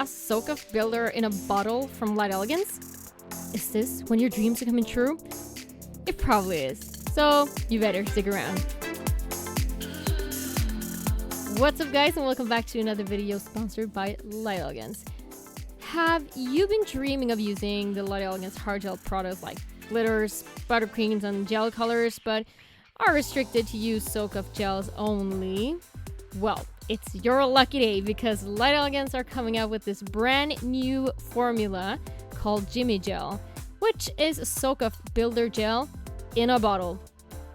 a soak-off builder in a bottle from Light Elegance? Is this when your dreams are coming true? It probably is, so you better stick around. What's up guys, and welcome back to another video sponsored by Light Elegance. Have you been dreaming of using the Light Elegance hard gel products like glitters, buttercreams, and gel colors, but are restricted to use soak-off gels only? Well, it's your lucky day because Light Elegance are coming out with this brand new formula called Jimmygel, which is a soak-off builder gel in a bottle.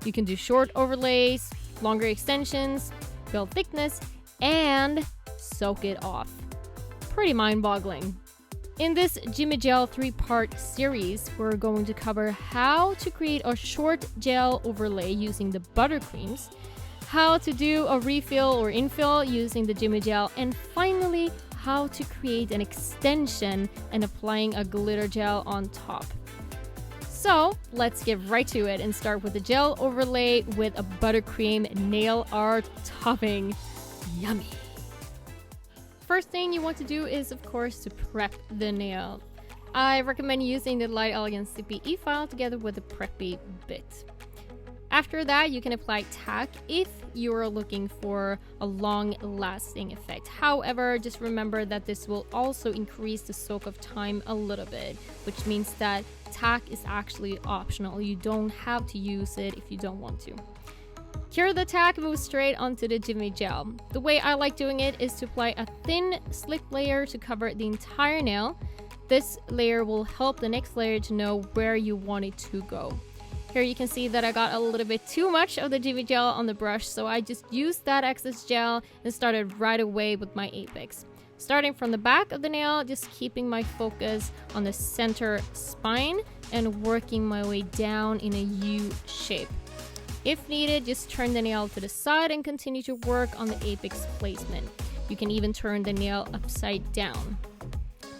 You can do short overlays, longer extensions, build thickness, and soak it off. Pretty mind-boggling. In this Jimmygel 3-part series, we're going to cover how to create a short gel overlay using the buttercreams, how to do a refill or infill using the Jimmygel, and finally, how to create an extension and applying a glitter gel on top. So let's get right to it and start with the gel overlay with a buttercream nail art topping. Yummy! First thing you want to do is, of course, to prep the nail. I recommend using the Light Elegance CPE file together with a preppy bit. After that, you can apply tack if you're looking for a long-lasting effect. However, just remember that this will also increase the soak-off time a little bit, which means that tack is actually optional. You don't have to use it if you don't want to. Cure the tack, move straight onto the Jimmygel. The way I like doing it is to apply a thin slip layer to cover the entire nail. This layer will help the next layer to know where you want it to go. Here you can see that I got a little bit too much of the Jimmygel on the brush, so I just used that excess gel and started right away with my apex. Starting from the back of the nail, just keeping my focus on the center spine and working my way down in a U shape. If needed, just turn the nail to the side and continue to work on the apex placement. You can even turn the nail upside down.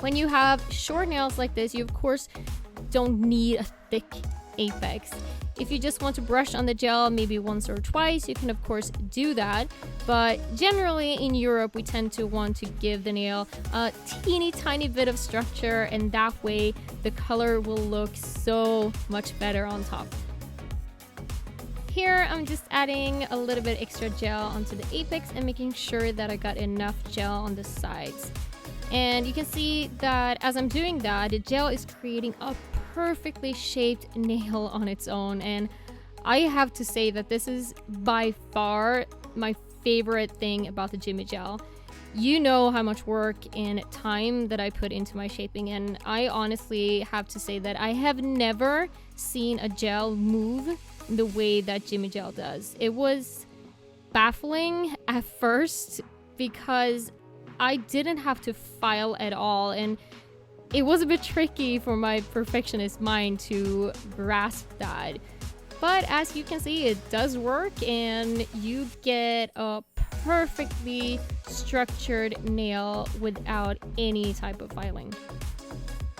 When you have short nails like this, you of course don't need a thick apex. If you just want to brush on the gel maybe once or twice, you can of course do that, but generally in Europe we tend to want to give the nail a teeny tiny bit of structure, and that way the color will look so much better on top. Here I'm just adding a little bit extra gel onto the apex and making sure that I got enough gel on the sides. And you can see that as I'm doing that, the gel is creating a perfectly shaped nail on its own, and I have to say that this is by far my favorite thing about the Jimmygel. You know how much work and time that I put into my shaping, and I honestly have to say that I have never seen a gel move the way that Jimmygel does. It was baffling at first because I didn't have to file at all, and it was a bit tricky for my perfectionist mind to grasp that. But as you can see, it does work, and you get a perfectly structured nail without any type of filing.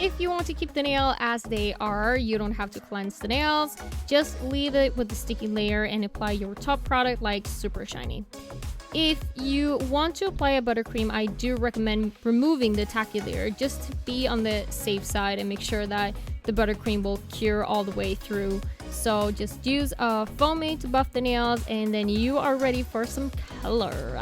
If you want to keep the nail as they are, you don't have to cleanse the nails. Just leave it with the sticky layer and apply your top product like super shiny. If you want to apply a buttercream, I do recommend removing the tacky layer just to be on the safe side and make sure that the buttercream will cure all the way through. So just use a foaming to buff the nails, and then you are ready for some color.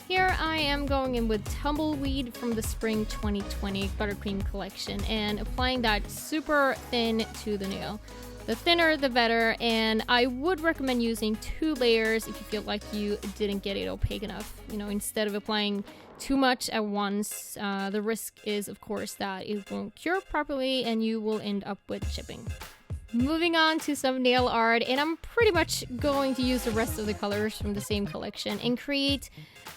Here I am going in with Tumbleweed from the Spring 2020 Buttercream collection and applying that super thin to the nail. The thinner the better, and I would recommend using 2 layers if you feel like you didn't get it opaque enough. You know, instead of applying too much at once, the risk is of course that it won't cure properly and you will end up with chipping. Moving on to some nail art, and I'm pretty much going to use the rest of the colors from the same collection and create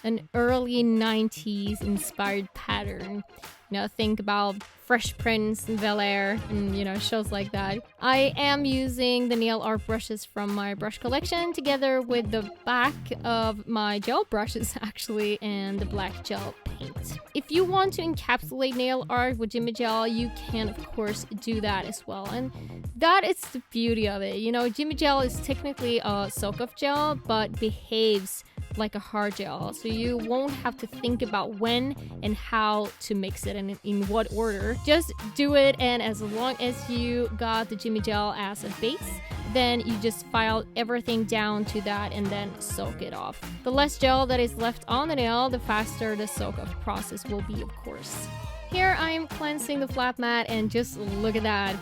an early 90s inspired pattern. You know, think about Fresh Prince and Bel-Air and, you know, shows like that. I am using the nail art brushes from my brush collection together with the back of my gel brushes actually, and the black gel paint. If you want to encapsulate nail art with Jimmygel, you can of course do that as well, and that is the beauty of it. You know, Jimmygel is technically a soak-off gel but behaves like a hard gel, so you won't have to think about when and how to mix it and in what order. Just do it, and as long as you got the Jimmygel as a base, then you just file everything down to that and then soak it off. The less gel that is left on the nail, the faster the soak off process will be, of course. Here I am cleansing the flat mat, and just look at that.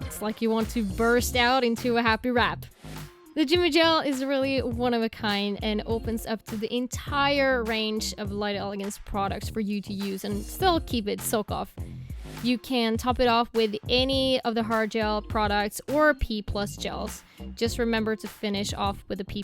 It's like you want to burst out into a happy rap. The Jimmygel is really one of a kind and opens up to the entire range of Light Elegance products for you to use and still keep it soak off. You can top it off with any of the hard gel products or P+ gels. Just remember to finish off with the P+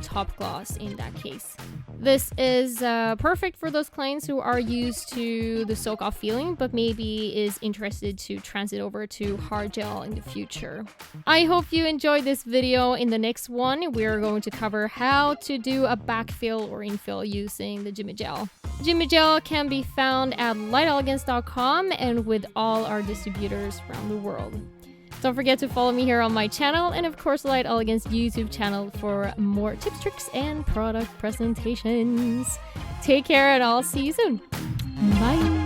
top gloss in that case. This is perfect for those clients who are used to the soak off feeling but maybe is interested to transit over to hard gel in the future. I hope you enjoyed this video. In the next one, we're going to cover how to do a backfill or infill using the Jimmygel. Jimmygel can be found at LightElegance.com and with all our distributors around the world. Don't forget to follow me here on my channel and of course Light Elegance YouTube channel for more tips, tricks, and product presentations. Take care and I'll see you soon. Bye!